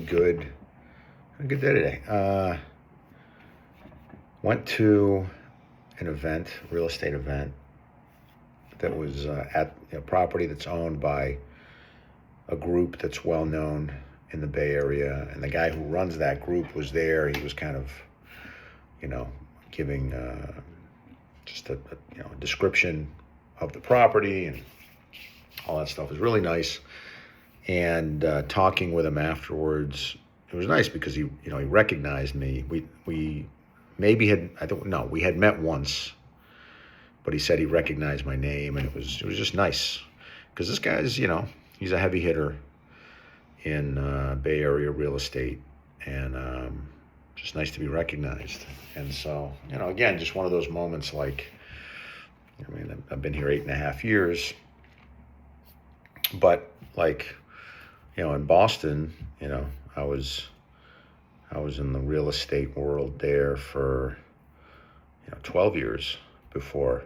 a good day today. Went to an event, real estate event, that was at a property that's owned by a group that's well known in the Bay Area, and the guy who runs that group was there. He was kind of, giving just a description of the property and all that stuff. It was really nice. And talking with him afterwards, it was nice because he recognized me. We maybe had, I don't know, we had met once, but he said he recognized my name, and it was just nice because this guy's, he's a heavy hitter in Bay Area real estate, and just nice to be recognized. And so, again, just one of those moments. Like, I've been here 8.5 years, but like, in Boston, I was in the real estate world there for 12 years before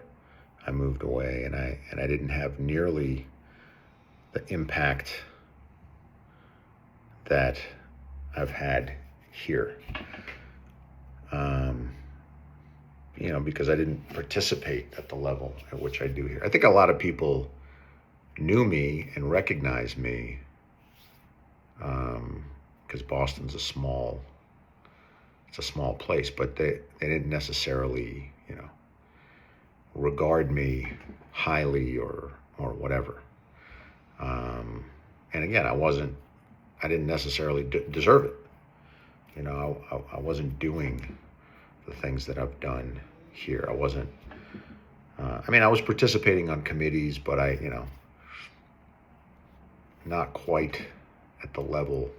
I moved away, and I didn't have nearly the impact that I've had here. Because I didn't participate at the level at which I do here. I think a lot of people knew me and recognized me because Boston's a small place, but they didn't necessarily, regard me highly or whatever. And again, I didn't necessarily deserve it. I wasn't doing the things that I've done here. I wasn't, I was participating on committees, but not quite at the level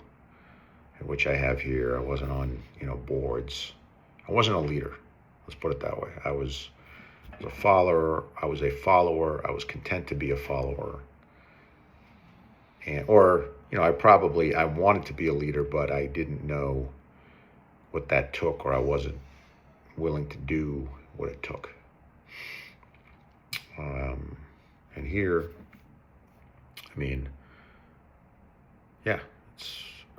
at which I have here. I wasn't on, boards. I wasn't a leader. Let's put it that way. I was a follower. I was content to be a follower. I wanted to be a leader, but I didn't know what that took, or I wasn't willing to do what it took. And here,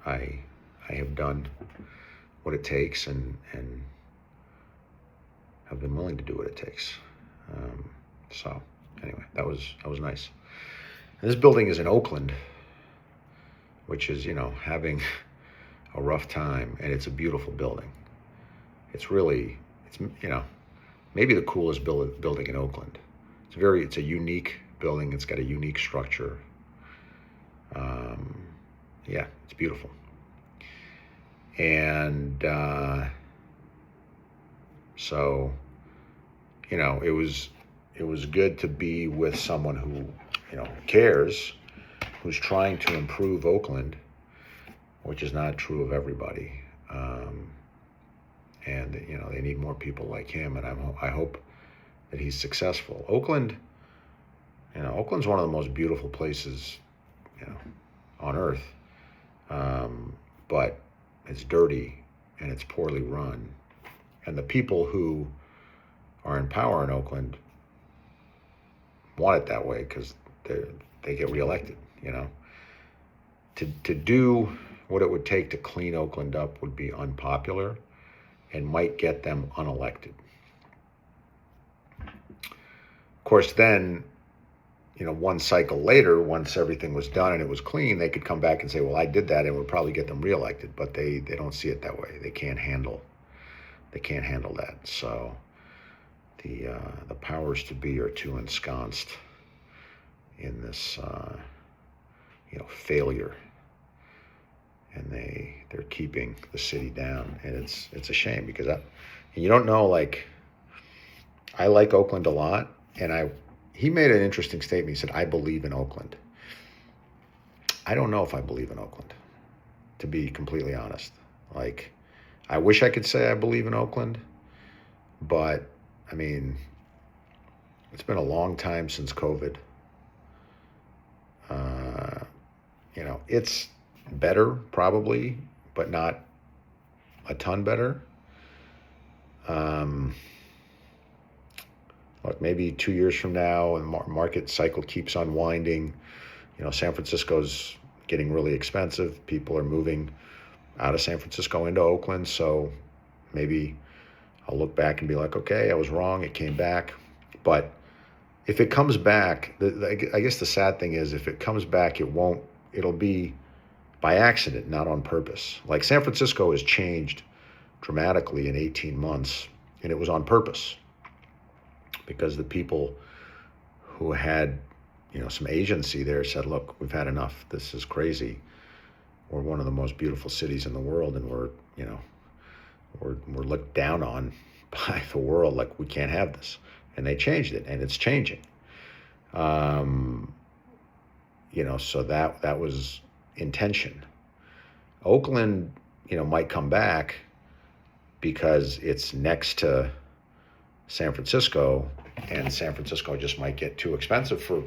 I have done what it takes, and have been willing to do what it takes. So anyway, that was nice. And this building is in Oakland, which is, having a rough time, and it's a beautiful building. It's maybe the coolest building in Oakland. It's a unique building. It's got a unique structure. It's beautiful. And so, it was good to be with someone who, cares, who's trying to improve Oakland, which is not true of everybody. And they need more people like him, and I hope that he's successful. Oakland's one of the most beautiful places, on earth. But it's dirty and it's poorly run. And the people who are in power in Oakland want it that way because they get reelected, To do what it would take to clean Oakland up would be unpopular and might get them unelected. Of course, then, one cycle later, once everything was done and it was clean, they could come back and say, well, I did that, and would probably get them reelected, but they don't see it that way. They can't handle that. So the powers to be are too ensconced in this, failure, and they're keeping the city down, and it's a shame because you don't know, like, I like Oakland a lot, and he made an interesting statement. He said, I believe in Oakland. I don't know if I believe in Oakland, to be completely honest. Like, I wish I could say I believe in Oakland, but it's been a long time since COVID. It's better probably, but not a ton better. Look, maybe 2 years from now, and the market cycle keeps unwinding. San Francisco's getting really expensive. People are moving out of San Francisco into Oakland. So maybe I'll look back and be like, okay, I was wrong. It came back. But if it comes back, I guess the sad thing is if it comes back, it'll be by accident, not on purpose. Like San Francisco has changed dramatically in 18 months, and it was on purpose because the people who had, some agency there said, look, we've had enough. This is crazy. We're one of the most beautiful cities in the world, and we're looked down on by the world. Like, we can't have this. And they changed it, and it's changing. So that was intention. Oakland, might come back because it's next to San Francisco, and San Francisco just might get too expensive for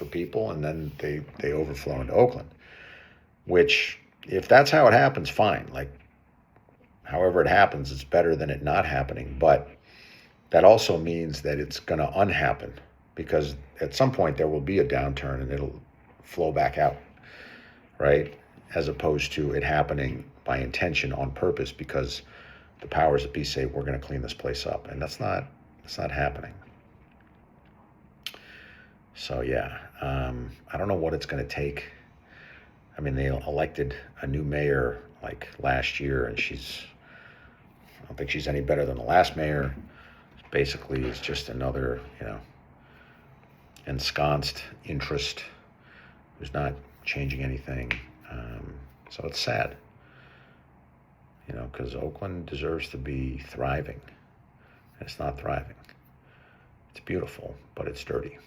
people, and then they overflow into Oakland. Which, if that's how it happens, fine. Like, however it happens, it's better than it not happening. But that also means that it's going to unhappen, because at some point there will be a downturn and it'll flow back out, right? As opposed to it happening by intention, on purpose, because the powers that be say we're going to clean this place up, and that's not happening. So yeah, I don't know what it's going to take. I mean, they elected a new mayor like last year, and I don't think she's any better than the last mayor. Basically, it's just another, ensconced interest who's not changing anything. So it's sad, because Oakland deserves to be thriving. And it's not thriving. It's beautiful, but it's dirty.